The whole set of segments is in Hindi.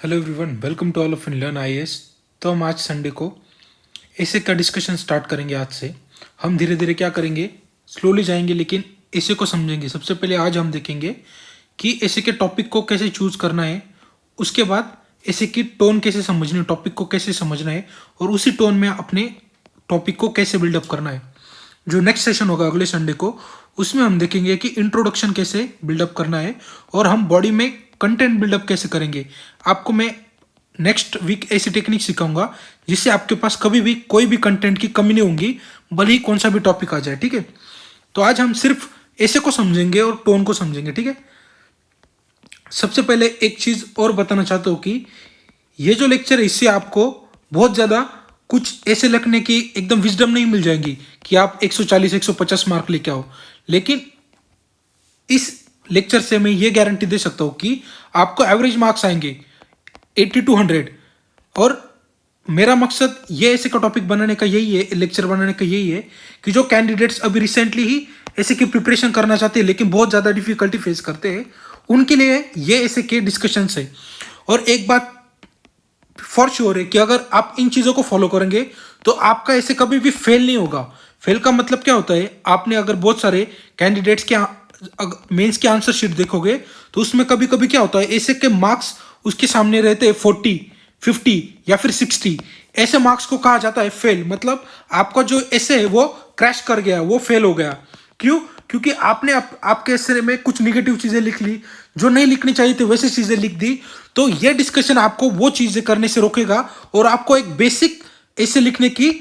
Hello everyone, welcome to all of in Learn IAS. तो हम आज संडे को ऐसे का डिस्कशन स्टार्ट करेंगे। आज से हम धीरे धीरे क्या करेंगे, स्लोली जाएंगे लेकिन ऐसे को समझेंगे। सबसे पहले आज हम देखेंगे कि ऐसे के टॉपिक को कैसे चूज करना है, उसके बाद ऐसे की टोन कैसे समझनी है, टॉपिक को कैसे समझना है और उसी टोन में अपने टॉपिक को कैसे बिल्डअप करना है। जो नेक्स्ट सेशन होगा अगले संडे को, उसमें हम देखेंगे कि इंट्रोडक्शन कैसे बिल्डअप करना है और हम बॉडी में कंटेंट बिल्डअप कैसे करेंगे। आपको मैं नेक्स्ट वीक ऐसी टेक्निक सिखाऊंगा जिससे आपके पास कभी भी कोई भी कंटेंट की कमी नहीं होगी, भले ही कौन सा भी टॉपिक आ जाए। ठीक है, तो आज हम सिर्फ ऐसे को समझेंगे और टोन को समझेंगे। ठीक है, सबसे पहले एक चीज और बताना चाहता हूँ कि ये जो लेक्चर है इससे आपको बहुत ज़्यादा कुछ ऐसे लिखने की एकदम विजडम नहीं मिल जाएंगी कि आप 140 150 मार्क लेके आओ, लेकिन इस लेक्चर से मैं ये गारंटी दे सकता हूँ कि आपको एवरेज मार्क्स आएंगे 80 to 100। और मेरा मकसद ये ऐसे का टॉपिक बनाने का यही है, लेक्चर बनाने का यही है कि जो कैंडिडेट्स अभी रिसेंटली ही ऐसे की प्रिपरेशन करना चाहते हैं लेकिन बहुत ज़्यादा डिफिकल्टी फेस करते हैं, उनके लिए ये ऐसे के डिस्कशंस है। और एक बात फॉर श्योर है कि अगर आप इन चीज़ों को फॉलो करेंगे तो आपका ऐसे कभी भी फेल नहीं होगा। फेल का मतलब क्या होता है, आपने अगर बहुत सारे कैंडिडेट्स के मेंस के आंसर शीट देखोगे तो उसमें कभी कभी क्या होता है, ऐसे के मार्क्स उसके सामने रहते हैं 40 50 या फिर 60। ऐसे मार्क्स को कहा जाता है फेल। मतलब आपका जो ऐसे है वो क्रैश कर गया, वो फेल हो गया। क्यों? क्योंकि आपने आपके ऐसे में कुछ निगेटिव चीजें लिख ली, जो नहीं लिखनी चाहिए थी वैसी चीजें लिख दी। तो ये डिस्कशन आपको वो चीजें करने से रोकेगा और आपको एक बेसिक ऐसे लिखने की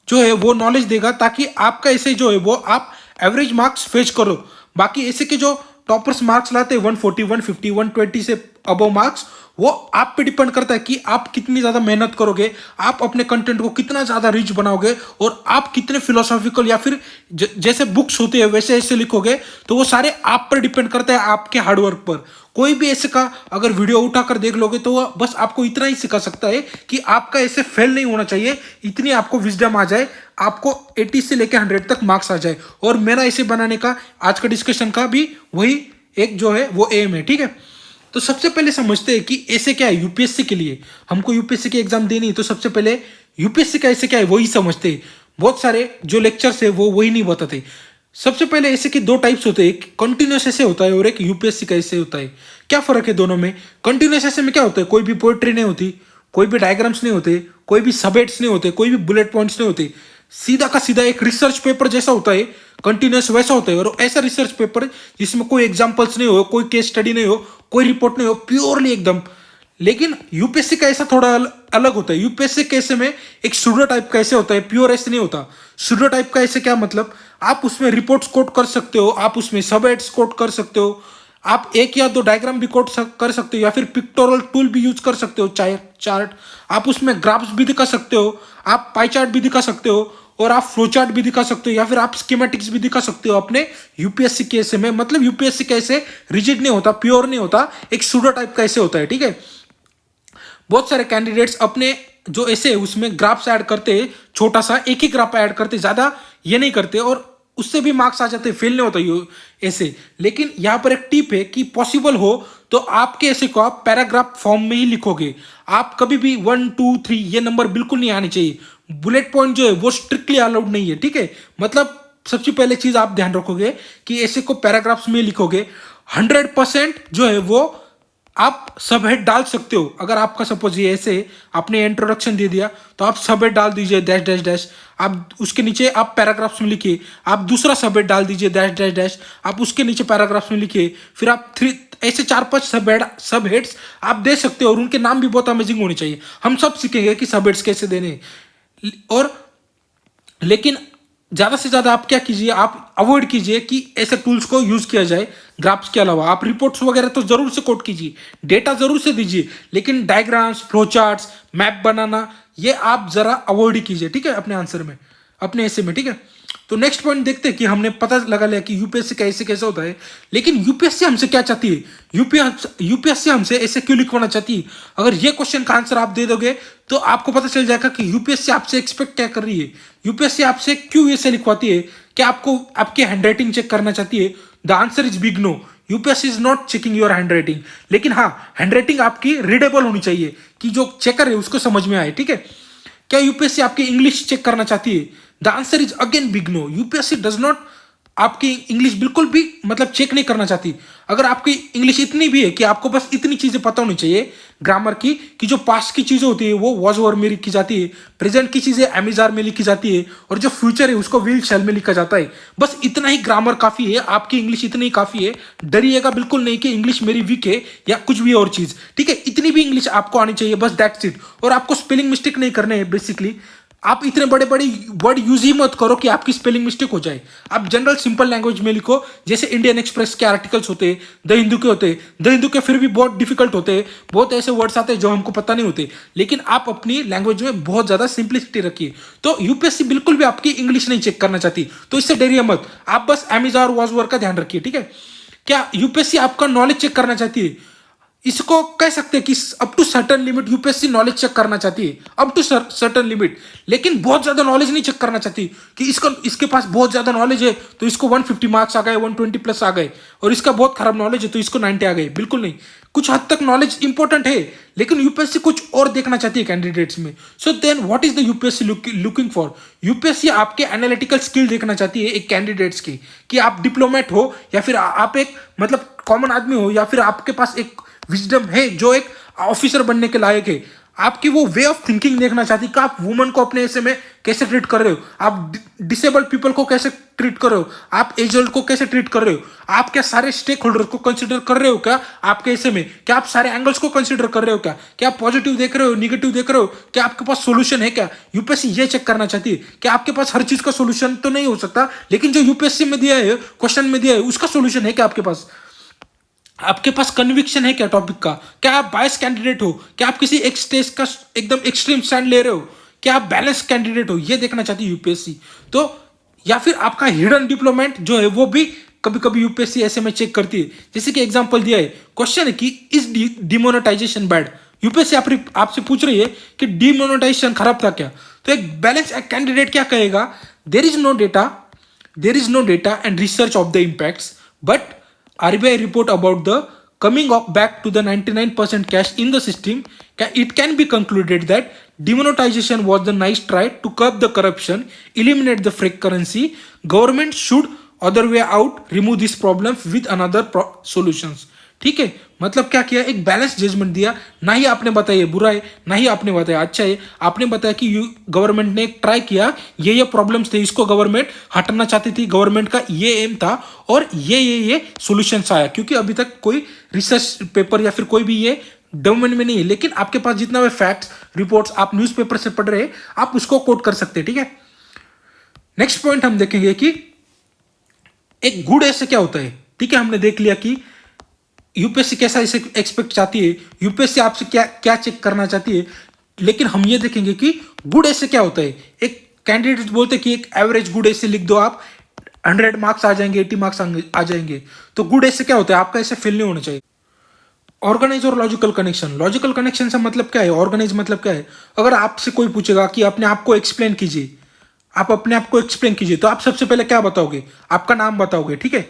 जो है वो नॉलेज देगा, ताकि आपका ऐसे जो है वो आप एवरेज मार्क्स फेच करो। बाकी ऐसे के जो टॉपर्स मार्क्स लाते हैं 140 150 120 से अबव मार्क्स, वो आप पे डिपेंड करता है कि आप कितनी ज्यादा मेहनत करोगे, आप अपने कंटेंट को कितना ज्यादा रिच बनाओगे और आप कितने फिलोसॉफिकल या फिर जैसे बुक्स होते हैं वैसे ऐसे लिखोगे। तो वो सारे आप पर डिपेंड करता है, आपके हार्डवर्क पर। कोई भी ऐसे का अगर वीडियो उठाकर देख लोगे तो वो बस आपको इतना ही सिखा सकता है कि आपका ऐसे फेल नहीं होना चाहिए, इतनी आपको विजडम आ जाए, आपको 80 से लेकर 100 तक मार्क्स आ जाए। और मेरा ऐसे बनाने का आज का डिस्कशन का भी वही एक जो है वो एम है। ठीक है, तो सबसे पहले समझते हैं कि ऐसे क्या है। यूपीएससी के लिए हमको यूपीएससी की एग्जाम देनी है, तो सबसे पहले यूपीएससी का ऐसे क्या है वही समझते हैं। बहुत सारे जो लेक्चर्स है वो वही नहीं बताते। सबसे पहले ऐसे के दो टाइप्स होते हैं, एक कंटिन्यूस ऐसे होता है और एक यूपीएससी का ऐसे होता है। क्या फर्क है दोनों में? कंटिन्यूस ऐसे में क्या होता है, कोई भी पोएट्री नहीं होती, कोई भी डायग्राम्स नहीं होते, कोई भी सबहेड्स नहीं होते, कोई भी बुलेट पॉइंट्स नहीं होते, सीधा का सीधा एक रिसर्च पेपर जैसा होता है। कंटिन्यूस वैसा होता है। और ऐसा रिसर्च पेपर जिसमें कोई एग्जांपल्स नहीं हो, कोई केस स्टडी नहीं हो, कोई रिपोर्ट नहीं हो, प्योरली एकदम। लेकिन यूपीएससी का ऐसा थोड़ा अलग होता है। यूपीएससी के ऐसे में एक सूडो टाइप का ऐसे होता है, प्योर ऐसे नहीं होता। सूडो टाइप का ऐसे क्या मतलब, आप उसमें रिपोर्ट्स कोट कर सकते हो, आप उसमें सब एड्स कोट कर सकते हो, आप एक या दो डायग्राम भी कोट कर सकते हो या फिर पिक्टोरल टूल भी यूज कर सकते हो, चार्ट। आप उसमें ग्राफ्स भी दिखा सकते हो, आप पाई चार्ट भी दिखा सकते हो और आप फ्लो चार्ट भी दिखा सकते हो या फिर आप स्कीमेटिक्स भी दिखा सकते हो अपने यूपीएससी के ऐसे में। मतलब यूपीएससी का ऐसे रिजिड नहीं होता, प्योर नहीं होता, एक सूडो टाइप का ऐसे होता है। ठीक है, बहुत सारे कैंडिडेट्स अपने जो ऐसे उसमें ग्राफ्स ऐड करते हैं, छोटा सा एक ही ग्राफ ऐड करते, ज्यादा ये नहीं करते और उससे भी मार्क्स आ जाते, फेल नहीं होता ये ऐसे। लेकिन यहाँ पर एक टिप है कि पॉसिबल हो तो आपके ऐसे को आप पैराग्राफ फॉर्म में ही लिखोगे। आप कभी भी 1 2 3 ये नंबर बिल्कुल नहीं आने चाहिए। बुलेट पॉइंट जो है वो स्ट्रिक्टली अलाउड नहीं है। ठीक है, मतलब सबसे पहले चीज आप ध्यान रखोगे कि ऐसे को पैराग्राफ्स में लिखोगे। 100% जो है वो आप सब हेड डाल सकते हो। अगर आपका सपोज ये ऐसे आपने इंट्रोडक्शन दे दिया तो आप सब हेड डाल दीजिए डैश डैश डैश, आप उसके नीचे आप पैराग्राफ्स में लिखिए। आप दूसरा सब हेड डाल दीजिए डैश डैश डैश, आप उसके नीचे पैराग्राफ्स में लिखिए। फिर आप ऐसे 4-5 सब हेड्स आप दे सकते हो और उनके नाम भी बहुत अमेजिंग होने चाहिए। हम सब सीखेंगे कि सब हेड्स कैसे देने। और लेकिन ज्यादा से ज्यादा आप क्या कीजिए, आप अवॉइड कीजिए कि ऐसे टूल्स को यूज किया जाए ग्राफ्स के अलावा। आप रिपोर्ट्स वगैरह तो जरूर से कोट कीजिए, डेटा जरूर से दीजिए, लेकिन डायग्राम्स, फ्लो चार्ट्स, मैप बनाना ये आप जरा अवॉइड ही कीजिए। ठीक है, अपने आंसर में, अपने ऐसे में। ठीक है, तो नेक्स्ट पॉइंट देखते हैं कि हमने पता लगा लिया कि यूपीएससी कैसे कैसे होता है, लेकिन यूपीएससी हमसे क्या चाहती है, यूपीएससी हमसे ऐसे क्यों लिखवाना चाहती है। अगर ये क्वेश्चन का आंसर आप दे दोगे तो आपको पता चल जाएगा कि यूपीएससी आपसे एक्सपेक्ट क्या कर रही है। यूपीएससी आपसे क्यों ऐसे लिखवाती है, क्या आपको आपकी हैंडराइटिंग चेक करना चाहती है? The answer is big no. UPSC is not checking your hand writing, लेकिन हाँ हैंड राइटिंग आपकी रीडेबल होनी चाहिए कि जो चेकर है उसको समझ में आए, ठीक है। क्या यूपीएससी आपकी इंग्लिश चेक करना चाहती है? The answer is again big no. UPSC does not आपकी इंग्लिश बिल्कुल भी मतलब चेक नहीं करना चाहती। अगर आपकी इंग्लिश इतनी भी है कि आपको बस इतनी चीजें पता होनी चाहिए ग्रामर की कि जो पास्ट की चीजें होती है वो वॉज ओवर में लिखी जाती है, प्रेजेंट की चीजें एमिजार में लिखी जाती है, और जो फ्यूचर है उसको विल शैल में लिखा जाता है। बस इतना ही ग्रामर काफी है, आपकी इंग्लिश इतनी ही काफी है। डरिएगा बिल्कुल नहीं कि इंग्लिश मेरी वीक है या कुछ भी और चीज, ठीक है। इतनी भी इंग्लिश आपको आनी चाहिए, बस दैट्स इट। और आपको स्पेलिंग मिस्टेक नहीं करने हैं बेसिकली। आप इतने बड़े बड़े वर्ड यूज ही मत करो कि आपकी स्पेलिंग मिस्टेक हो जाए। आप जनरल सिंपल लैंग्वेज में लिखो, जैसे इंडियन एक्सप्रेस के आर्टिकल्स होते हैं, द हिंदू के होते हैं। द हिंदू के फिर भी बहुत डिफिकल्ट होते हैं, बहुत ऐसे वर्ड्स आते हैं जो हमको पता नहीं होते, लेकिन आप अपनी लैंग्वेज में बहुत ज्यादा सिंप्लिसिटी रखिए। तो यूपीएससी बिल्कुल भी आपकी इंग्लिश नहीं चेक करना चाहती, तो इससे डरिए मत। आप बस एमिजार वॉज ओवर का ध्यान रखिए, ठीक है। क्या यूपीएससी आपका नॉलेज चेक करना चाहती है? इसको कह सकते हैं कि up to certain limit UPSC knowledge check करना चाहती है, अप टू सर्टन लिमिट, लेकिन बहुत ज्यादा नॉलेज नहीं चेक करना चाहती कि इसके पास बहुत ज्यादा नॉलेज है तो इसको 150 मार्क्स आ गए, 120 प्लस आ गए, और इसका बहुत खराब नॉलेज है तो इसको 90 आ गए। बिल्कुल नहीं। कुछ हद तक नॉलेज इंपॉर्टेंट है, लेकिन यूपीएससी कुछ और देखना चाहती है कैंडिडेट्स में। So then what is the UPSC looking for? UPSC आपके एनालिटिकल स्किल देखना चाहती है एक कैंडिडेट्स की, कि आप डिप्लोमेट हो या फिर आप एक मतलब कॉमन आदमी हो, या फिर आपके पास एक विजडम है जो एक ऑफिसर बनने के लायक है। आपकी वो वे ऑफ थिंकिंग देखना चाहती है कि आप वुमन को अपने ऐसे में कैसे ट्रीट कर रहे हो, आप डिसेबल्ड पीपल को कैसे ट्रीट कर रहे हो, आप एजल्ट को कैसे ट्रीट कर रहे हो, आप क्या सारे स्टेक होल्डर को कंसिडर कर रहे हो क्या आपके ऐसे में, क्या आप सारे एंगल्स को कंसिडर कर रहे हो क्या आप पॉजिटिव देख रहे हो, निगेटिव देख रहे हो, क्या आपके पास सोल्यूशन है क्या? यूपीएससी ये चेक करना चाहती है कि आपके पास हर चीज का सोल्यूशन तो नहीं हो सकता, लेकिन जो यूपीएससी में दिया है, क्वेश्चन में दिया है, उसका सोल्यूशन है क्या आपके पास? आपके पास कन्विक्शन है क्या टॉपिक का? क्या आप बायस कैंडिडेट हो? क्या आप किसी एक स्टेज का एकदम एक्सट्रीम स्टैंड ले रहे हो? क्या आप बैलेंस कैंडिडेट हो? ये देखना चाहती है यूपीएससी। तो या फिर आपका हिडन डिप्लोमेट जो है वो भी कभी कभी यूपीएससी ऐसे में चेक करती है। जैसे कि एग्जांपल दिया है, क्वेश्चन है कि इज डिमोनेटाइजेशन बैड? यूपीएससी आपसे पूछ रही है कि डिमोनेटाइजेशन खराब था क्या? तो एक बैलेंस कैंडिडेट क्या कहेगा? There is no data and research of the impacts, but RBI report about the coming back to the 99% cash in the system, it can be concluded that demonetization was the nice try to curb the corruption, eliminate the fake currency. Government should other way out remove this problem with another solutions. ठीक है, मतलब क्या किया? एक बैलेंस जजमेंट दिया। ना ही आपने बताया बुरा है, ना ही आपने बताया अच्छा है। आपने बताया कि गवर्नमेंट ने एक ट्राई किया, ये प्रॉब्लम्स थे, इसको गवर्नमेंट हटाना चाहती थी, गवर्नमेंट का ये एम था, और ये सॉल्यूशंस आया। क्योंकि अभी तक कोई रिसर्च पेपर या फिर कोई भी ये डोमेन में नहीं है, लेकिन आपके पास जितना भी फैक्ट्स रिपोर्ट्स आप न्यूज़पेपर से पढ़ रहे हैं, आप उसको कोट कर सकते हैं, ठीक है। नेक्स्ट पॉइंट हम देखेंगे कि एक गुड ऐसे क्या होता है, ठीक है। हमने देख लिया कि यूपीएससी कैसा इसे एक्सपेक्ट चाहती है, यूपीएससी आपसे क्या क्या चेक करना चाहती है, लेकिन हम ये देखेंगे कि गुड ऐसे क्या होता है। एक कैंडिडेट बोलते हैं कि एक एवरेज गुड ऐसे लिख दो, आप 100 मार्क्स आ जाएंगे, 80 मार्क्स आ जाएंगे। तो गुड ऐसे क्या होता है? आपका ऐसे फेल नहीं होना चाहिए। ऑर्गेनाइज और लॉजिकल कनेक्शन से मतलब क्या है? ऑर्गेनाइज मतलब क्या है? अगर आपसे कोई पूछेगा कि अपने आप को एक्सप्लेन कीजिए, आप अपने आप को एक्सप्लेन कीजिए, तो आप सबसे पहले क्या बताओगे? आपका नाम बताओगे, ठीक है।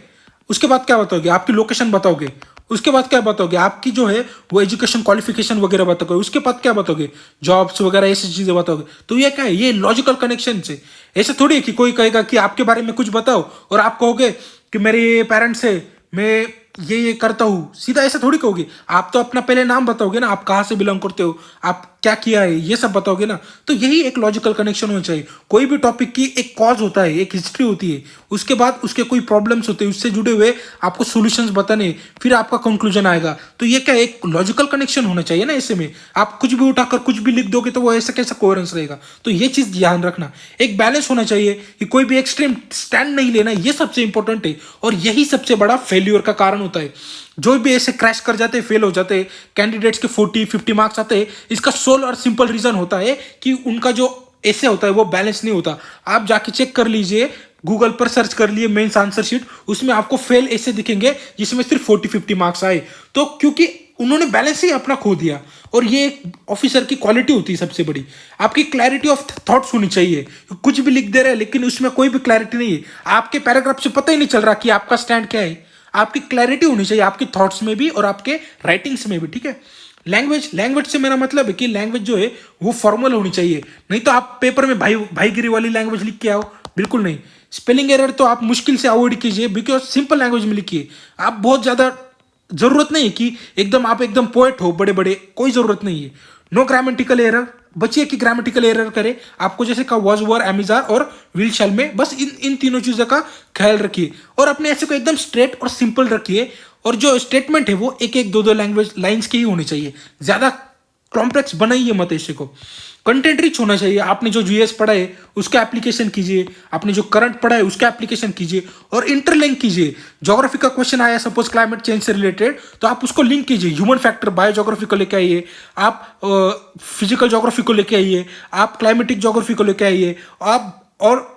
उसके बाद क्या बताओगे? आपकी लोकेशन बताओगे। उसके बाद क्या बताओगे? आपकी जो है वो एजुकेशन क्वालिफिकेशन वगैरह बताओगे। उसके बाद क्या बताओगे? जॉब्स वगैरह ऐसी चीजें बताओगे। तो ये क्या है? ये लॉजिकल कनेक्शन से। ऐसा थोड़ी है कि कोई कहेगा कि आपके बारे में कुछ बताओ और आप कहोगे कि मेरे पेरेंट्स है, मैं ये करता हूँ, सीधा ऐसा थोड़ी कहोगे। आप तो अपना पहले नाम बताओगे ना, आप कहाँ से बिलोंग करते हो, आप क्या किया है, ये सब बताओगे ना। तो यही एक लॉजिकल कनेक्शन होना चाहिए। कोई भी टॉपिक की एक कॉज होता है, एक हिस्ट्री होती है, उसके बाद उसके कोई प्रॉब्लम्स होते हैं, उससे जुड़े हुए आपको सॉल्यूशंस बताने, फिर आपका कंक्लूजन आएगा। तो ये क्या, एक लॉजिकल कनेक्शन होना चाहिए ना। ऐसे में आप कुछ भी उठाकर कुछ भी लिख दोगे तो वो ऐसा कैसा कोहेरेंस रहेगा। तो ये चीज ध्यान रखना, एक बैलेंस होना चाहिए कि कोई भी एक्सट्रीम स्टैंड नहीं लेना। ये सबसे इंपॉर्टेंट है और यही सबसे बड़ा फेल्यूर का कारण होता है। जो भी ऐसे क्रैश कर जाते हैं, फेल हो जाते हैं, कैंडिडेट्स के 40-50 मार्क्स आते हैं, इसका सोल और सिंपल रीजन होता है कि उनका जो ऐसे होता है वो बैलेंस नहीं होता। आप जाके चेक कर लीजिए, गूगल पर सर्च कर लिए मेंस आंसर शीट, उसमें आपको फेल ऐसे दिखेंगे जिसमें सिर्फ 40-50 मार्क्स आए। तो क्योंकि उन्होंने बैलेंस ही अपना खो दिया। और ये एक ऑफिसर की क्वालिटी होती है सबसे बड़ी, आपकी क्लैरिटी ऑफ थॉट्स होनी चाहिए। कुछ भी लिख दे रहे हैं लेकिन उसमें कोई भी क्लैरिटी नहीं है, आपके पैराग्राफ से पता ही नहीं चल रहा कि आपका स्टैंड क्या है, आपकी क्लैरिटी होनी चाहिए आपके थॉट्स में भी और आपके राइटिंग्स में भी, ठीक है। लैंग्वेज से मेरा मतलब है कि लैंग्वेज जो है वो फॉर्मल होनी चाहिए, नहीं तो आप पेपर में भाईगिरी वाली लैंग्वेज लिख के आओ, बिल्कुल नहीं। स्पेलिंग एरर तो आप मुश्किल से अवॉइड कीजिए, बिकॉज सिंपल लैंग्वेज में लिखिए। आप बहुत ज्यादा जरूरत नहीं है कि आप एकदम पोएट हो बड़े बड़े, कोई जरूरत नहीं है। नो ग्रामेटिकल एरर, बचिए कि ग्रामेटिकल एरर करे। आपको जैसे कहा वाज वर एमिजार और विल शैल में, बस इन तीनों चीजों का ख्याल रखिए और अपने ऐसे को एकदम स्ट्रेट और सिंपल रखिए। और जो स्टेटमेंट है वो एक एक दो दो लैंग्वेज लाइंस की ही होनी चाहिए, ज्यादा कॉम्प्लेक्स बनाइए मत ऐसे को। कंटेंट रिच होना चाहिए। आपने जो जीएस पढ़ा है उसका एप्लीकेशन कीजिए, आपने जो करंट पढ़ा है उसका एप्लीकेशन कीजिए और इंटरलिंक कीजिए। ज्योग्राफी का क्वेश्चन आया सपोज क्लाइमेट चेंज से रिलेटेड, तो आप उसको लिंक कीजिए। ह्यूमन फैक्टर बायोज्योग्राफी को लेके आइए, आप फिजिकल ज्योग्राफी को लेके आइए, आप क्लाइमेटिक ज्योग्राफी को लेके आइए, आप और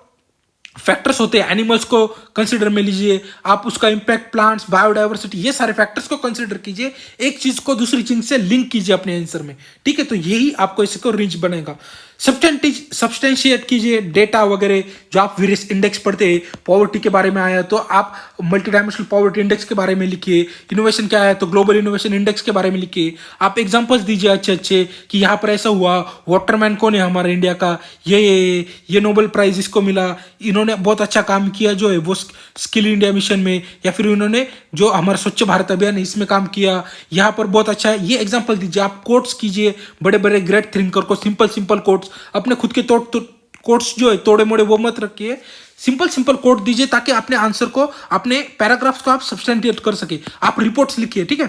फैक्टर्स होते हैं एनिमल्स को कंसिडर में लीजिए, आप उसका इंपैक्ट प्लांट्स बायोडाइवर्सिटी, ये सारे फैक्टर्स को कंसिडर कीजिए। एक चीज को दूसरी चीज से लिंक कीजिए अपने आंसर में, ठीक है। तो यही आपको इसको रिच बनेगा। सब्सटेंशिएट कीजिए डेटा वगैरह जो आप वेरियस इंडेक्स पढ़ते हैं। पॉवर्टी के बारे में आया तो आप मल्टी डायमेंशनल पॉवर्टी इंडेक्स के बारे में लिखिए। इनोवेशन क्या है तो ग्लोबल इनोवेशन इंडेक्स के बारे में लिखिए। आप एग्जांपल्स दीजिए अच्छे अच्छे कि यहाँ पर ऐसा हुआ, वाटरमैन कौन है हमारे इंडिया का, ये नोबेल प्राइज इसको मिला, इन्होंने बहुत अच्छा काम किया जो है वो स्किल इंडिया मिशन में, या फिर उन्होंने जो हमारा स्वच्छ भारत अभियान है इसमें काम किया, यहाँ पर बहुत अच्छा है। ये एग्जांपल दीजिए। आप कोट्स कीजिए बड़े बड़े ग्रेट थिंकर को, सिंपल सिंपल कोट्स, अपने खुद के कोट्स जो है तोड़े मोड़े वो मत रखिए, सिंपल सिंपल कोट दीजिए ताकि अपने आंसर को, अपने पैराग्राफ्स को आप सब्सटेंटिएट कर सके। आप रिपोर्ट्स लिखिए, ठीक है।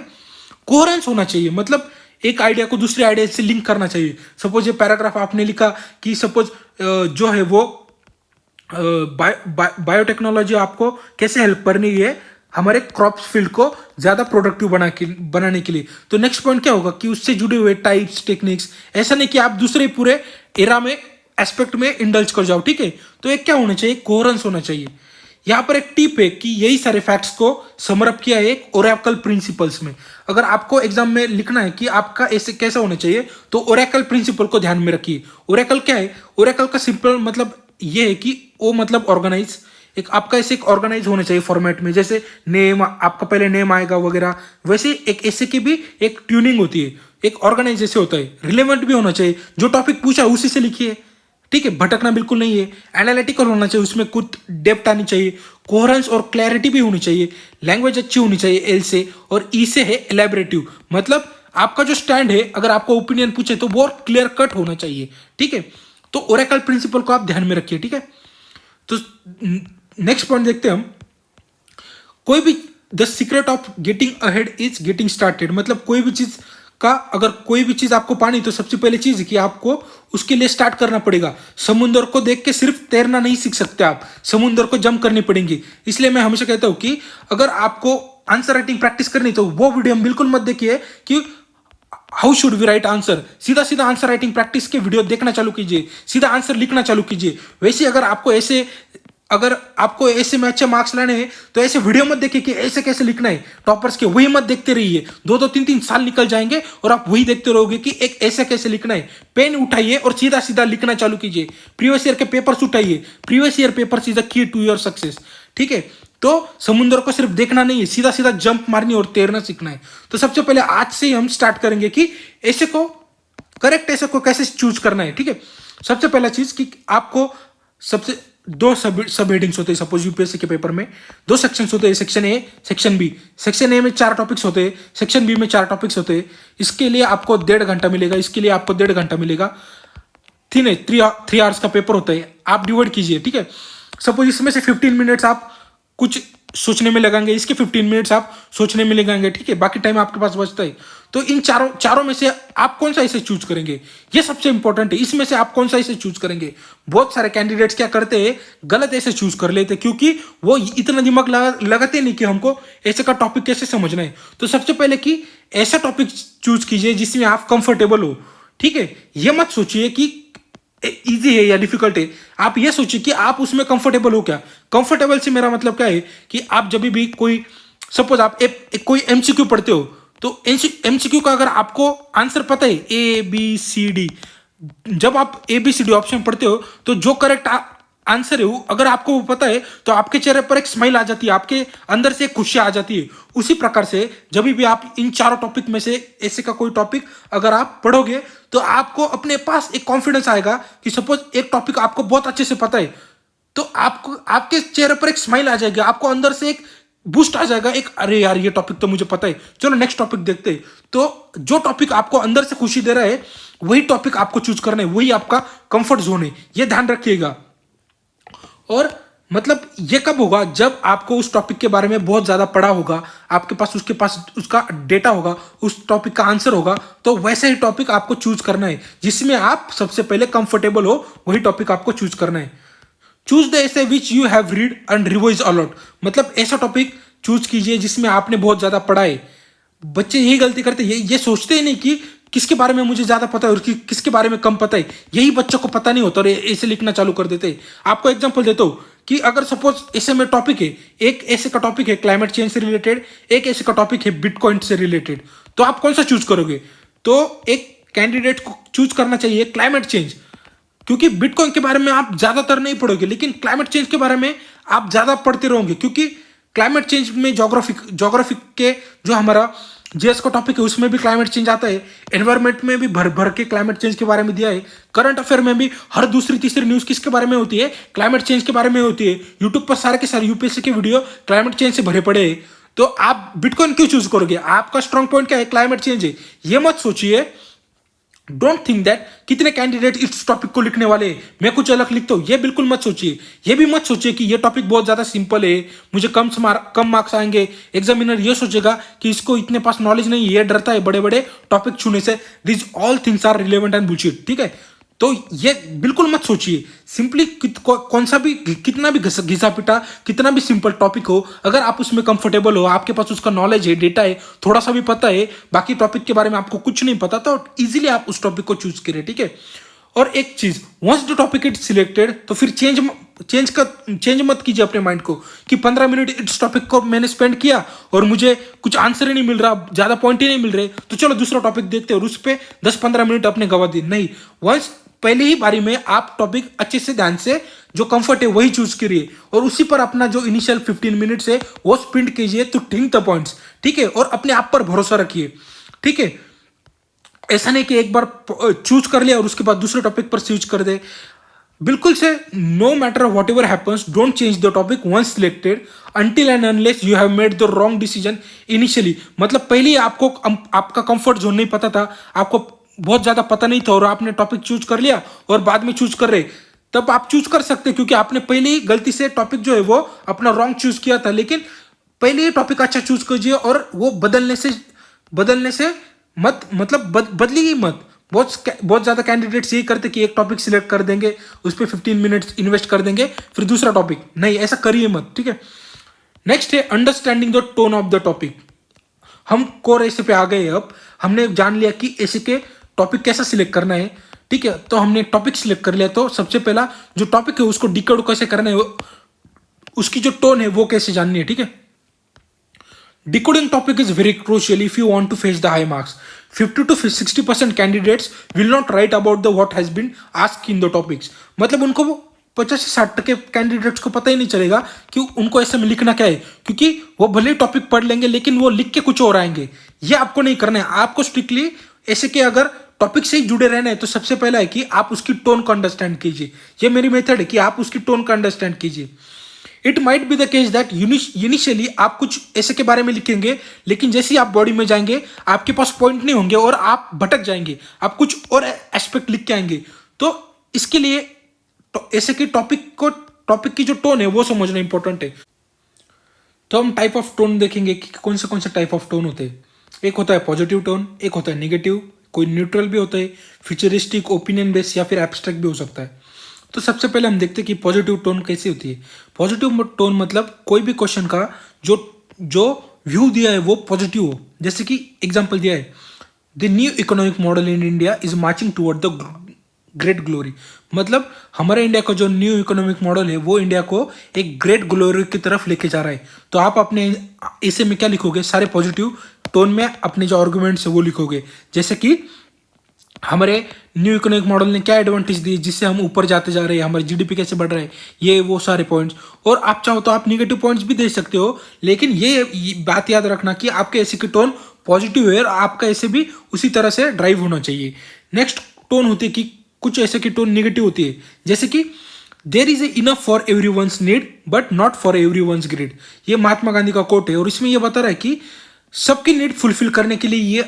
कोहेरेंस होना चाहिए, मतलब एक आइडिया को दूसरे आइडिया से लिंक करना चाहिए। सपोज ये पैराग्राफ आपने लिखा कि सपोज जो है वो बायोटेक्नोलॉजी आपको कैसे हेल्प करनी है हमारे क्रॉप्स फील्ड को ज्यादा प्रोडक्टिव बनाने के लिए। तो नेक्स्ट पॉइंट क्या होगा कि उससे जुड़े हुए टाइप्स टेक्निक्स, ऐसा नहीं कि आप दूसरे पूरे एरा में एस्पेक्ट में इंडल्ज कर जाओ, ठीक है। तो एक क्या होना चाहिए, कोहेरेंस होना चाहिए। यहां पर एक टिप है कि यही सारे फैक्ट्स को समरअप किया है एक ओरेकल प्रिंसिपल्स में। अगर आपको एग्जाम में लिखना है कि आपका ऐसे कैसा होना चाहिए तो ओरेकल प्रिंसिपल को ध्यान में रखिए। ओरेकल क्या है, ओरेकल का सिंपल मतलब ये है कि ओ मतलब ऑर्गेनाइज, एक आपका ऐसे एक ऑर्गेनाइज होना चाहिए फॉर्मेट में, जैसे नेम आपका पहले नेम आएगा वगैरह, वैसे एक ऐसे की भी एक ट्यूनिंग होती है, एक ऑर्गेनाइज जैसे होता है। रिलेवेंट भी होना चाहिए, जो टॉपिक पूछा है उसी से लिखिए, ठीक है, भटकना बिल्कुल नहीं है। एनालिटिकल होना चाहिए, उसमें कुछ डेप्थ आनी चाहिए। कोहेरेंस और क्लैरिटी भी होनी चाहिए। लैंग्वेज अच्छी होनी चाहिए एल से, और ई से है एलैबोरेटिव, मतलब आपका जो स्टैंड है अगर आपको ओपिनियन पूछे तो वो क्लियर कट होना चाहिए, ठीक है। तो ओरेकल प्रिंसिपल को आप ध्यान में रखिए, ठीक है। तो नेक्स्ट पॉइंट देखते हैं हम। कोई भी the secret of getting ahead is getting started, मतलब कोई भी चीज का, अगर कोई भी चीज आपको पानी, तो सबसे पहले चीज है कि आपको उसके लिए स्टार्ट करना पड़ेगा। समुद्र को देख के सिर्फ तैरना नहीं सीख सकते आप, समुद्र को जंप करनी पड़ेगी। इसलिए मैं हमेशा कहता हूं कि अगर आपको आंसर राइटिंग प्रैक्टिस करनी तो वो वीडियो हम बिल्कुल मत देखिए कि how should we write answer. सीधा सीधा आंसर राइटिंग प्रैक्टिस के वीडियो देखना चालू कीजिए, सीधा आंसर लिखना चालू कीजिए। वैसे अगर आपको ऐसे में अच्छे मार्क्स लाने हैं तो ऐसे वीडियो मत देखिए कि ऐसे कैसे लिखना है टॉपर्स के, वही मत देखते रहिए। 2-3 साल निकल जाएंगे और आप वही देखते रहोगे कि एक ऐसे कैसे लिखना है। पेन उठाइए और सीधा सीधा लिखना चालू कीजिए। प्रीवियस ईयर के पेपर्स उठाइए, previous year papers is the key to your success, ठीक है। तो समुद्र को सिर्फ देखना नहीं है, सीधा सीधा जंप मारनी और तैरना सीखना है। तो सबसे पहले आज से हम स्टार्ट करेंगे कि ऐसे को करेक्ट ऐसे को कैसे चूज करना है, ठीक है। सबसे पहला चीज कि आपको सबसे दो सब हेडिंग्स होते हैं। सपोज यूपीएससी के पेपर में 2 सेक्शंस होते हैं, section A section B. Section A में 4 टॉपिक्स होते हैं, सेक्शन बी में 4 टॉपिक्स होते हैं। इसके लिए आपको 1.5 घंटा मिलेगा, इसके लिए आपको 1.5 घंटा मिलेगा। 3 आवर्स का पेपर होता है, आप डिवाइड कीजिए, ठीक है। सपोज इसमें से 15 मिनट्स आप कुछ सोचने में लगाएंगे, इसके 15 मिनट्स आप सोचने में लगाएंगे, ठीक है। बाकी टाइम आपके पास बचता है। तो इन चारों में से आप कौन सा इसे चूज करेंगे, ये सबसे इंपॉर्टेंट है। इसमें से आप कौन सा इसे चूज करेंगे। बहुत सारे कैंडिडेट्स क्या करते हैं, गलत ऐसे चूज कर लेते, क्योंकि वो इतना दिमाग लगाते नहीं कि हमको ऐसे का टॉपिक कैसे समझना है। तो सबसे पहले कि ऐसा टॉपिक चूज कीजिए जिसमें आप कंफर्टेबल हो, ठीक है। ये मत सोचिए कि इजी है या डिफिकल्ट है, आप ये सोचिए कि आप उसमें कंफर्टेबल हो क्या। कंफर्टेबल से मेरा मतलब क्या है कि आप जब भी कोई, सपोज आप कोई एमसीक्यू पढ़ते हो, तो एमसीक्यू का अगर आपको आंसर पता है ABCD, जब आप ABCD ऑप्शन पढ़ते हो तो जो करेक्ट आंसर है वो अगर आपको वो पता है तो आपके चेहरे पर एक स्माइल आ जाती है, आपके अंदर से एक खुशी आ जाती है। उसी प्रकार से जब भी आप इन चारों टॉपिक में से ऐसे का कोई टॉपिक अगर आप पढ़ोगे तो आपको अपने पास एक कॉन्फिडेंस आएगा कि सपोज एक टॉपिक आपको बहुत अच्छे से पता है तो आपको आपके चेहरे पर एक स्माइल आ जाएगा, आपको अंदर से एक बूस्ट आ जाएगा, एक अरे यार ये टॉपिक तो मुझे पता है, चलो नेक्स्ट टॉपिक देखते हैं। तो जो टॉपिक आपको अंदर से खुशी दे रहा है वही टॉपिक आपको चूज करना है, वही आपका कंफर्ट जोन है, ये ध्यान रखिएगा। और मतलब ये कब होगा जब आपको उस टॉपिक के बारे में बहुत ज्यादा पढ़ा होगा, आपके पास उसके पास उसका डेटा होगा, उस टॉपिक का आंसर होगा, तो वैसे ही टॉपिक आपको चूज करना है जिसमें आप सबसे पहले कंफर्टेबल हो, वही टॉपिक आपको चूज करना है। Choose the essay which you have read and revise a lot, मतलब ऐसा टॉपिक चूज कीजिए जिसमें आपने बहुत ज्यादा पढ़ा है। बच्चे यही गलती करते हैं, ये सोचते ही नहीं कि किसके बारे में मुझे ज्यादा पता है और किसके बारे में कम पता है, यही बच्चों को पता नहीं होता और ऐसे लिखना चालू कर देते हैं। आपको एग्जांपल देता हूं कि अगर सपोज ऐसे में टॉपिक है, एक ऐसे का टॉपिक है क्लाइमेट चेंज से रिलेटेड, एक ऐसे का टॉपिक है बिटकॉइन से रिलेटेड, तो आप कौन सा चूज करोगे? तो एक कैंडिडेट को चूज करना चाहिए क्लाइमेट चेंज, क्योंकि बिटकॉइन के बारे में आप ज्यादातर नहीं पढ़ोगे लेकिन क्लाइमेट चेंज के बारे में आप ज्यादा पढ़ते रहोगे, क्योंकि क्लाइमेट चेंज में जोग्राफिक के जो हमारा जीएस का टॉपिक है उसमें भी क्लाइमेट चेंज आता है, एनवायरमेंट में भी भर भर के क्लाइमेट चेंज के बारे में दिया है, करंट अफेयर में भी हर दूसरी तीसरी न्यूज किसके बारे में होती है? क्लाइमेट चेंज के बारे में होती है। यूट्यूब पर सारे के सारे यूपीएससी के वीडियो क्लाइमेट चेंज से भरे पड़े हैं। तो आप बिटकॉइन क्यों चूज करोगे? आपका स्ट्रॉन्ग पॉइंट क्या है? क्लाइमेट चेंज है। ये मत सोचिए, डोंट थिंक दैट कितने कैंडिडेट इस टॉपिक को लिखने वाले हैं, मैं कुछ अलग लिखता हूं, ये बिल्कुल मत सोचिए। ये भी मत सोचिए कि ये टॉपिक बहुत ज्यादा सिंपल है, मुझे कम मार्क्स आएंगे। एग्जामिनर ये सोचेगा कि इसको इतने पास नॉलेज नहीं, ये डरता है बड़े बड़े टॉपिक छूने से। This all things are relevant and bullshit, ठीक है? तो ये बिल्कुल मत सोचिए। सिंपली कौन सा भी कितना भी घिसा पिटा कितना भी सिंपल टॉपिक हो, अगर आप उसमें कंफर्टेबल हो, आपके पास उसका नॉलेज है, डेटा है, थोड़ा सा भी पता है, बाकी टॉपिक के बारे में आपको कुछ नहीं पता, तो इजीली आप उस टॉपिक को चूज करें, ठीक है? और एक चीज, once the topic is selected तो फिर चेंज मत कीजिए अपने माइंड को कि 15 मिनट इस टॉपिक को मैंने स्पेंड किया और मुझे कुछ आंसर ही नहीं मिल रहा, ज्यादा पॉइंट ही नहीं मिल रहे, तो चलो दूसरा टॉपिक देखते हैं और उस पर 10-15 मिनट अपने गवा दिए। नहीं, वंस पहले ही बारी में आप टॉपिक अच्छे से ध्यान से जो कंफर्ट है वही चूज करिए और उसी पर अपना जो इनिशियल 15 मिनट्स है वो स्पेंड कीजिए टू थिंक द पॉइंट्स, ठीक है? और अपने आप पर भरोसा रखिए, ठीक है? ऐसा नहीं कि एक बार चूज कर लिया और उसके बाद दूसरे टॉपिक पर स्विच कर दे। बिल्कुल से no matter whatever happens, don't change the topic once selected until and unless you have made the wrong decision initially. मतलब पहले ही आपको आपका कंफर्ट जोन नहीं पता था, आपको बहुत ज्यादा पता नहीं था और आपने टॉपिक चूज कर लिया और बाद में चूज कर रहे, तब आप चूज कर सकते क्योंकि आपने पहले ही गलती से टॉपिक जो है वो अपना रॉन्ग चूज किया था। लेकिन पहले ही टॉपिक अच्छा चूज कीजिए और वो बदलने से मत, मतलब बदली ही मत। बहुत ज्यादा कैंडिडेट्स यही करते कि एक टॉपिक सिलेक्ट कर देंगे, उस पर 15 मिनट्स इन्वेस्ट कर देंगे, फिर दूसरा टॉपिक नहीं, ऐसा करिए मत, ठीक है? नेक्स्ट है understanding the tone of the topic. हम कोर ऐसे पे आ गए, अब हमने जान लिया कि ऐसे के टॉपिक कैसा सिलेक्ट करना है, ठीक है? तो हमने टॉपिक सिलेक्ट कर लिया, तो सबसे पहला जो टॉपिक है उसको डिकोड कैसे करना है, उसकी जो टोन है वो कैसे जाननी है, ठीक है? Decoding topic is very crucial if you want to face the high marks. 50 to 60% candidates will not write about the what has been asked in the topics. मतलब उनको वो 50 से 60% कैंडिडेट्स को पता ही नहीं चलेगा कि उनको ऐसे में लिखना क्या है, क्योंकि वो भले ही टॉपिक पढ़ लेंगे लेकिन वो लिख के कुछ और आएंगे। ये आपको नहीं करना है। आपको स्ट्रिक्टली ऐसे के अगर टॉपिक से ही जुड़े रहना है तो सबसे पहला है कि आप उसकी टोन को अंडरस्टैंड कीजिए। ये मेरी मेथड है कि आप उसकी टोन को अंडरस्टैंड कीजिए। It might be the case that initially आप कुछ ऐसे के बारे में लिखेंगे लेकिन जैसे ही आप बॉडी में जाएंगे आपके पास पॉइंट नहीं होंगे और आप भटक जाएंगे, आप कुछ और एस्पेक्ट लिख के आएंगे। तो इसके लिए ऐसे के टॉपिक की जो टोन है वो समझना इंपॉर्टेंट है। तो हम टाइप ऑफ टोन देखेंगे कि कौन से टाइप ऑफ टोन होते हैं। एक होता है पॉजिटिव टोन, एक होता है निगेटिव, कोई न्यूट्रल भी होता है, फ्यूचरिस्टिक, ओपिनियन बेस्ड या फिर एब्स्ट्रैक्ट भी हो सकता है। तो सबसे पहले हम देखते हैं कि पॉजिटिव टोन कैसी होती है। पॉजिटिव टोन मतलब कोई भी क्वेश्चन का जो व्यू दिया है वो पॉजिटिव हो। जैसे कि एग्जांपल दिया है, the new economic model in India is marching toward the great glory. मतलब हमारे इंडिया का जो न्यू इकोनॉमिक मॉडल है वो इंडिया को एक ग्रेट ग्लोरी की तरफ लेके जा रहा है। तो आप अपने ऐसे में क्या लिखोगे, सारे पॉजिटिव टोन में अपने जो आर्गुमेंट्स है वो लिखोगे। जैसे कि हमारे न्यू इकोनॉमिक मॉडल ने क्या एडवांटेज दी जिससे हम ऊपर जाते जा रहे हैं, हमारी जीडीपी कैसे बढ़ रहा है, ये वो सारे पॉइंट्स। और आप चाहो तो आप निगेटिव पॉइंट्स भी दे सकते हो, लेकिन ये बात याद रखना कि आपके ऐसे की टोन पॉजिटिव है और आपका ऐसे भी उसी तरह से ड्राइव होना चाहिए। नेक्स्ट टोन होती है कि कुछ ऐसे की टोन निगेटिव होती है, जैसे कि there is a enough for every one's need but not for every one's greed. ये महात्मा गांधी का कोट है और इसमें यह बता रहा है कि सबकी नीड फुलफिल करने के लिए ये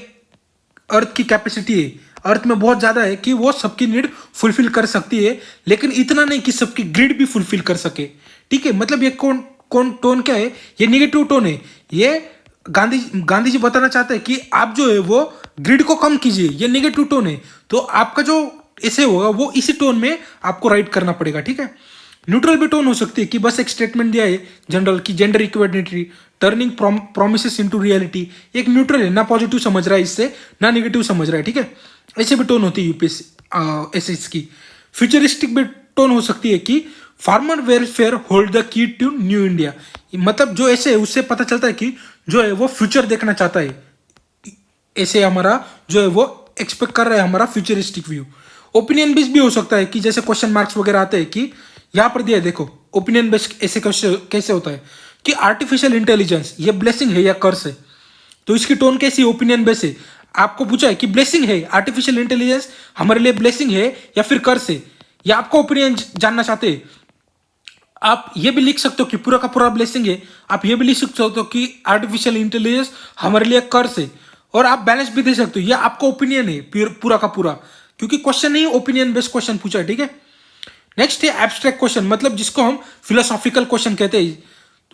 अर्थ की कैपेसिटी है, अर्थ में बहुत ज्यादा है कि वो सबकी नीड फुलफिल कर सकती है, लेकिन इतना नहीं कि सबकी ग्रिड भी फुलफिल कर सके। ठीक है, मतलब ये कौन कौन टोन क्या है, ये निगेटिव टोन है। ये गांधी जी बताना चाहते हैं कि आप जो है वो ग्रिड को कम कीजिए, ये निगेटिव टोन है। तो आपका जो ऐसे होगा वो इसी टोन में आपको राइट करना पड़ेगा। ठीक है, न्यूट्रल भी टोन हो सकती है कि बस एक स्टेटमेंट दिया है जनरल की gender equality turning promises into reality, एक न्यूट्रल है, ना पॉजिटिव समझ रहा है इससे ना निगेटिव समझ रहा है। ठीक है, ऐसे भी टोन होती है यूपीएससी एसएस की। फ्यूचरिस्टिक भी टोन हो सकती है कि farmer welfare hold the key to new India, मतलब जो ऐसे है उससे पता चलता है कि जो है वो फ्यूचर देखना चाहता है, ऐसे हमारा जो है वो एक्सपेक्ट कर रहा है हमारा फ्यूचरिस्टिक व्यू। ओपिनियन बेस्ड भी हो सकता है कि जैसे क्वेश्चन मार्क्स वगैरह आते हैं कि यहाँ पर दिया है, देखो ओपिनियन बेस्ड ऐसे कैसे होता है कि आर्टिफिशियल इंटेलिजेंस ये ब्लेसिंग है या कर्स है। तो इसकी टोन कैसी ओपिनियन बेस्ड है, आपको पूछा है कि ब्लेसिंग है आर्टिफिशियल इंटेलिजेंस हमारे लिए ब्लेसिंग है या फिर कर्स है, या आपको ओपिनियन जानना चाहते हैं। आप ये भी लिख सकते हो कि पूरा का पूरा ब्लेसिंग है, आप ये भी लिख सकते हो कि आर्टिफिशियल इंटेलिजेंस हमारे लिए कर्स है, और आप बैलेंस भी दे सकते हो। ये आपका ओपिनियन है पूरा का पूरा, क्योंकि क्वेश्चन नहीं ओपिनियन बेस्ड क्वेश्चन पूछा है। ठीक है, नेक्स्ट है एब्स्ट्रैक्ट क्वेश्चन, मतलब जिसको हम फिलोसॉफिकल क्वेश्चन कहते हैं,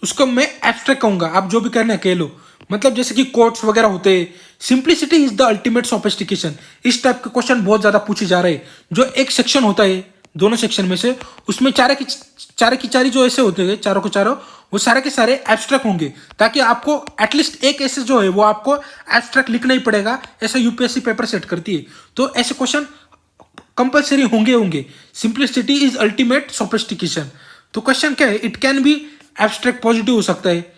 उसको मैं एब्स्ट्रैक्ट कहूंगा, आप जो भी करना है कह लो। मतलब जैसे कि कोट्स वगैरह होते हैं, simplicity is the ultimate sophistication, इस टाइप के क्वेश्चन बहुत ज्यादा पूछे जा रहे हैं। जो एक सेक्शन होता है दोनों सेक्शन में से, उसमें चारे की चारी जो ऐसे होते हैं चारों के चारों, वो सारे के सारे एब्स्ट्रैक्ट होंगे, ताकि आपको एटलीस्ट एक ऐसे जो है वो आपको एब्स्ट्रैक्ट लिखना ही पड़ेगा, ऐसा यूपीएससी पेपर सेट करती है। तो ऐसे क्वेश्चन कंपल्सरी होंगे। सिंप्लिसिटी इज अल्टीमेट सोफिस्टिकेशन, तो क्वेश्चन क्या है, it can be abstract positive हो सकता है।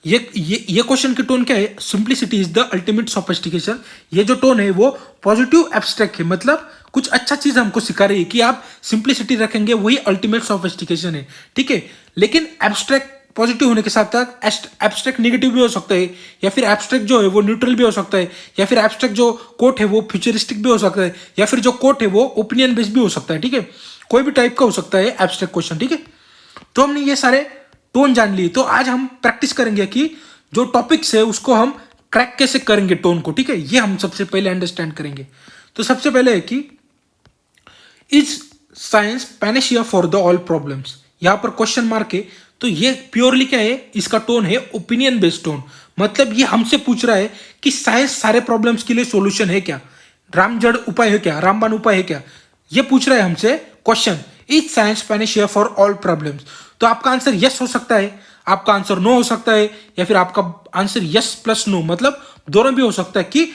ये क्वेश्चन की टोन क्या है, simplicity is the ultimate sophistication, ये जो टोन है वो पॉजिटिव एब्स्ट्रैक्ट है, मतलब कुछ अच्छा चीज हमको सिखा रही है कि आप सिंप्लिसिटी रखेंगे वही अल्टीमेट सोफिस्टिकेशन है। ठीक है, लेकिन एब्स्ट्रैक्ट पॉजिटिव होने के साथ साथ एब्स्ट्रैक्ट नेगेटिव भी हो सकता है, या फिर एब्स्ट्रैक्ट जो है वो न्यूट्रल भी हो सकता है, या फिर एब्स्ट्रैक्ट जो कोट है वो फ्यूचरिस्टिक भी हो सकता है, या फिर जो कोट है वो ओपिनियन बेस्ड भी हो सकता है। ठीक है, कोई भी टाइप का हो सकता है एब्स्ट्रैक्ट क्वेश्चन। ठीक है, तो हमने ये सारे टोन जान लिए, तो आज हम प्रैक्टिस करेंगे कि जो टॉपिक्स है उसको हम क्रैक कैसे करेंगे टोन को। ठीक है, ये हम सबसे पहले अंडरस्टैंड करेंगे। तो सबसे पहले है कि is science Panacea for the all problems, यहां पर क्वेश्चन मार्क है, तो ये प्योरली क्या है, इसका टोन है ओपिनियन बेस्ड टोन। मतलब ये हमसे पूछ रहा है कि साइंस सारे प्रॉब्लम्स के लिए सॉल्यूशन है क्या, रामजड़ उपाय है क्या, रामबाण उपाय है क्या, ये पूछ रहा है हमसे question. Is science Panacea for all problems, तो आपका आंसर यस हो सकता है, आपका आंसर नो हो सकता है, या फिर आपका आंसर यस प्लस नो, मतलब दोनों भी हो सकता है कि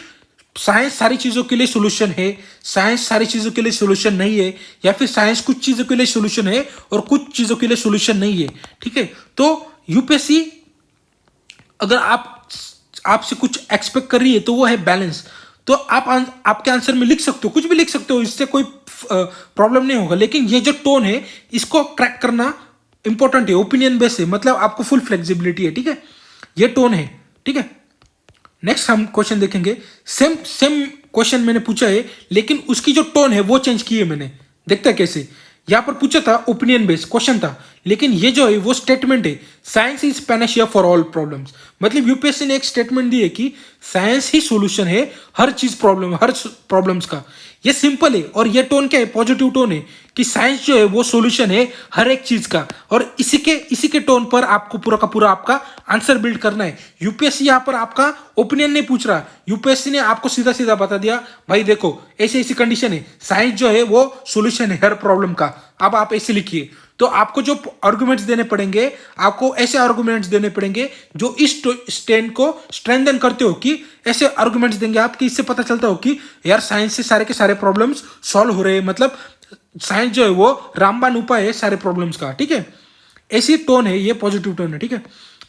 साइंस सारी चीजों के लिए सॉल्यूशन है, साइंस सारी चीजों के लिए सॉल्यूशन नहीं है, या फिर साइंस कुछ चीजों के लिए सॉल्यूशन है और कुछ चीजों के लिए सॉल्यूशन नहीं है। ठीक है, तो यूपीएससी अगर आपसे कुछ एक्सपेक्ट कर रही है तो वो है बैलेंस। तो आप आपके आंसर में लिख सकते हो, कुछ भी लिख सकते हो, इससे कोई प्रॉब्लम नहीं होगा, लेकिन ये जो टोन है इसको क्रैक करना इंपॉर्टेंट है, ओपिनियन बेस है, मतलब आपको फुल फ्लेक्सिबिलिटी है। ठीक है, ये टोन है। ठीक है, नेक्स्ट हम क्वेश्चन देखेंगे, सेम सेम क्वेश्चन मैंने पूछा है, लेकिन उसकी जो टोन है वो चेंज की है मैंने। देखता है कैसे, यहां पर पूछा था ओपिनियन बेस्ड क्वेश्चन था, लेकिन ये जो है वो स्टेटमेंट है, science is Panacea for all problems. मतलब यूपीएससी ने एक स्टेटमेंट दी है कि साइंस ही सॉल्यूशन है हर प्रॉब्लम्स का। ये सिंपल है, और ये टोन क्या है, पॉजिटिव टोन है कि साइंस जो है वो सॉल्यूशन है हर एक चीज का, और इसी के टोन पर आपको पूरा का पूरा आपका आंसर बिल्ड करना है। यूपीएससी यहाँ पर आपका ओपिनियन नहीं पूछ रहा, यूपीएससी ने आपको सीधा सीधा बता दिया, भाई देखो ऐसी ऐसी कंडीशन है, साइंस जो है वो सॉल्यूशन है हर प्रॉब्लम का, अब आप ऐसे लिखिए। तो आपको जो आर्गुमेंट्स देने पड़ेंगे, आपको ऐसे आर्गुमेंट्स देने पड़ेंगे जो इस स्टैंड को स्ट्रेंथन करते हो, कि ऐसे आर्गुमेंट्स देंगे आप कि इससे पता चलता हो कि यार साइंस से सारे के सारे प्रॉब्लम्स सॉल्व हो रहे हैं, मतलब साइंस जो है वो रामबाण उपाय है सारे प्रॉब्लम्स का। ठीक है, ऐसी टोन है, ये पॉजिटिव टोन है। ठीक है,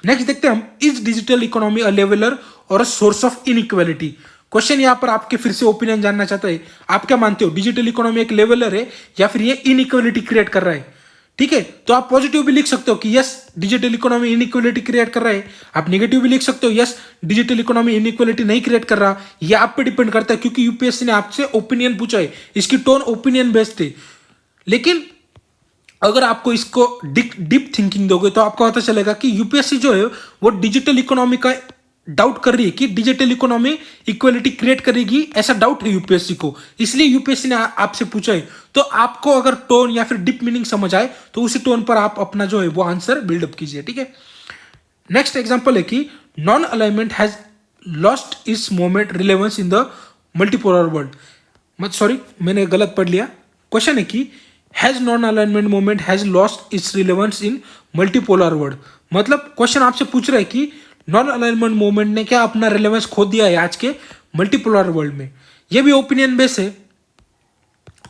नेक्स्ट देखते हैं हम, is digital economy a leveller और a source of inequality. Question यहाँ पर आपके फिर से ओपिनियन जानना चाहता है, आप क्या मानते हो, डिजिटल इकोनॉमी एक लेवलर है या फिर ये इनइक्वालिटी क्रिएट कर रहा है? ठीक है, तो आप पॉजिटिव भी लिख सकते हो कि yes digital economy inequality create कर रहा है। आप नेगेटिव भी लिख सकते हो यस डिजिटल इकोनॉमी इनइक्वालिटी नहीं क्रिएट कर रहा। ये आप पे डिपेंड करता है, क्योंकि यूपीएससी ने आपसे ओपिनियन पूछा है, इसकी टोन ओपिनियन बेस्ड है। लेकिन अगर आपको इसको डीप थिंकिंग दोगे तो आपको पता चलेगा कि यूपीएससी जो है वो डिजिटल इकोनॉमी का डाउट कर रही है कि डिजिटल इकोनॉमी इक्वलिटी क्रिएट करेगी, ऐसा डाउट है यूपीएससी को, इसलिए यूपीएससी ने आपसे पूछा है। तो आपको अगर टोन या फिर डीप मीनिंग समझ आए तो उसी टोन पर आप अपना जो है वो आंसर बिल्डअप कीजिए। ठीक है, नेक्स्ट एग्जांपल है कि non alignment has lost its moment relevance in the multipolar world. Sorry, मैंने गलत पढ़ लिया। क्वेश्चन है कि has non alignment moment has lost its relevance in multipolar world. मतलब क्वेश्चन आपसे पूछ रहा है कि नॉन अलाइनमेंट मूवमेंट ने क्या अपना रिलेवेंस खो दिया है आज के मल्टीपोलर वर्ल्ड में। ये भी ओपिनियन बेस है,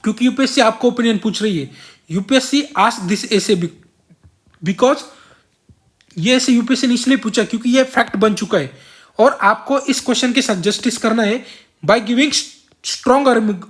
क्योंकि यूपीएससी आपको ओपिनियन पूछ रही है। यूपीएससी आस्क दिस ऐसे बिकॉज ये ऐसे यूपीएससी ने इसलिए पूछा क्योंकि ये फैक्ट बन चुका है, और आपको इस क्वेश्चन के साथ जस्टिस करना है by giving strong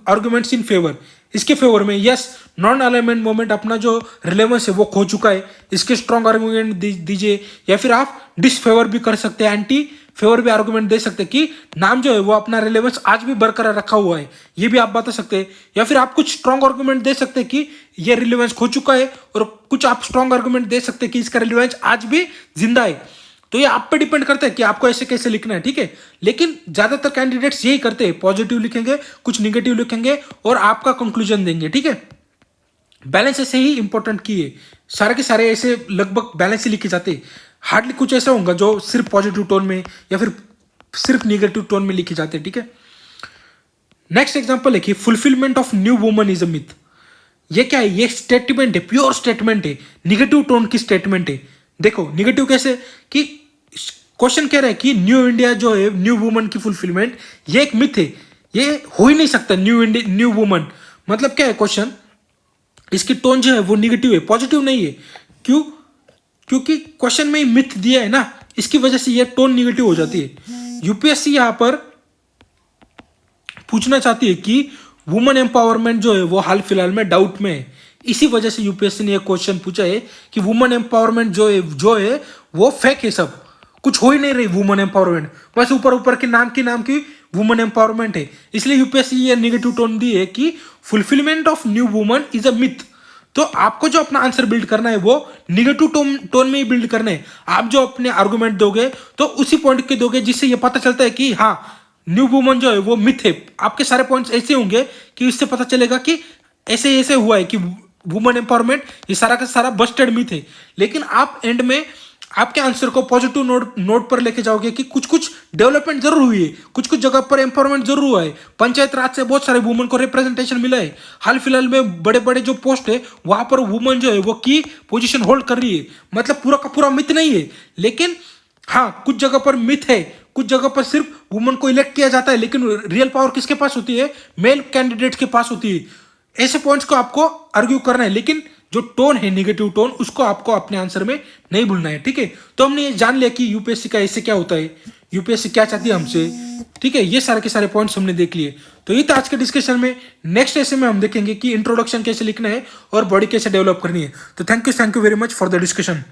arguments in favour. इसके फेवर में यस नॉन अलाइनमेंट मोमेंट अपना जो रिलेवेंस है वो खो चुका है, इसके स्ट्रॉन्ग आर्गुमेंट दीजिए, या फिर आप डिसफेवर भी कर सकते हैं, एंटी फेवर भी आर्गुमेंट दे सकते हैं कि नाम जो है वो अपना रिलेवेंस आज भी बरकरार रखा हुआ है, ये भी आप बता सकते हैं। या फिर आप कुछ स्ट्रॉन्ग आर्गुमेंट दे सकते हैं कि ये रिलेवेंस खो चुका है, और कुछ आप स्ट्रॉन्ग आर्गुमेंट दे सकते हैं कि इसका रिलेवेंस आज भी जिंदा है। तो ये आप पे डिपेंड करता है कि आपको ऐसे कैसे लिखना है। ठीक है, लेकिन ज्यादातर कैंडिडेट्स यही करते हैं, पॉजिटिव लिखेंगे, कुछ निगेटिव लिखेंगे और आपका कंक्लूजन देंगे। ठीक है, बैलेंस ऐसे ही इंपॉर्टेंट की है, सारे के सारे ऐसे लगभग बैलेंस ही लिखे जाते हैं। हार्डली कुछ ऐसा होगा जो सिर्फ पॉजिटिव टोन में या फिर सिर्फ निगेटिव टोन में लिखे जाते हैं। ठीक है, नेक्स्ट एग्जांपल है कि fulfilment of new woman is a myth. ये क्या है, ये स्टेटमेंट है, प्योर स्टेटमेंट है, निगेटिव टोन की स्टेटमेंट है। देखो निगेटिव कैसे, कि क्वेश्चन कह रहा है कि न्यू इंडिया जो है, न्यू वुमन की फुलफिलमेंट, ये एक मिथ है, ये हो ही नहीं सकता। न्यू वुमन मतलब क्या है क्वेश्चन, इसकी टोन जो है वो निगेटिव है, पॉजिटिव नहीं है। क्यों? क्योंकि क्वेश्चन में ही मिथ दिया है ना, इसकी वजह से ये टोन निगेटिव हो जाती है। यूपीएससी यहां पर पूछना चाहती है कि वुमेन एम्पावरमेंट जो है वो हाल फिलहाल में डाउट में है, इसी वजह से यूपीएससी ने एक क्वेश्चन पूछा है कि वुमेन एम्पावरमेंट जो है वो फेक है, सब कुछ हो ही नहीं रही वुमेन एम्पावरमेंट, बस ऊपर ऊपर के नाम की वुमेन एम्पावरमेंट है। इसलिए यूपीएससी ये नेगेटिव टोन दी है कि fulfilment of new woman is a myth. तो आपको जो अपना आंसर बिल्ड करना है वो निगेटिव टोन में ही बिल्ड करना है। आप जो अपने आर्गुमेंट दोगे तो उसी पॉइंट के दोगे जिससे ये पता चलता है कि हाँ न्यू वुमन जो है वो मिथ है। आपके सारे पॉइंट्स ऐसे होंगे कि इससे पता चलेगा कि ऐसे ऐसे हुआ है कि वुमेन एम्पावरमेंट ये सारा का सारा बस्टेड मिथ है। लेकिन आप एंड में आपके आंसर को पॉजिटिव नोट पर लेके जाओगे कि कुछ कुछ डेवलपमेंट जरूर हुई है, कुछ कुछ जगह पर एम्पावरमेंट जरूर हुआ है, पंचायत राज से बहुत सारे वुमेन को रिप्रेजेंटेशन मिला है, हाल फिलहाल में बड़े बड़े जो पोस्ट है वहां पर वुमेन जो है वो की पोजीशन होल्ड कर रही है। मतलब पूरा का पूरा मिथ नहीं है, लेकिन हाँ कुछ जगह पर मिथ है, कुछ जगह पर सिर्फ वुमेन को इलेक्ट किया जाता है, लेकिन रियल पावर किसके पास होती है, मेल कैंडिडेट के पास होती है। ऐसे पॉइंट्स को आपको आर्ग्यू करना है, लेकिन जो टोन है नेगेटिव टोन उसको आपको अपने आंसर में नहीं भूलना है। ठीक है, तो हमने ये जान लिया कि यूपीएससी का ऐसे क्या होता है, यूपीएससी क्या चाहती है हमसे। ठीक है, ये सारे के सारे पॉइंट्स हमने देख लिए। तो ये था आज के डिस्कशन में। नेक्स्ट ऐसे में हम देखेंगे कि इंट्रोडक्शन कैसे लिखना है और बॉडी कैसे डेवलप करनी है। तो thank you very much for the discussion.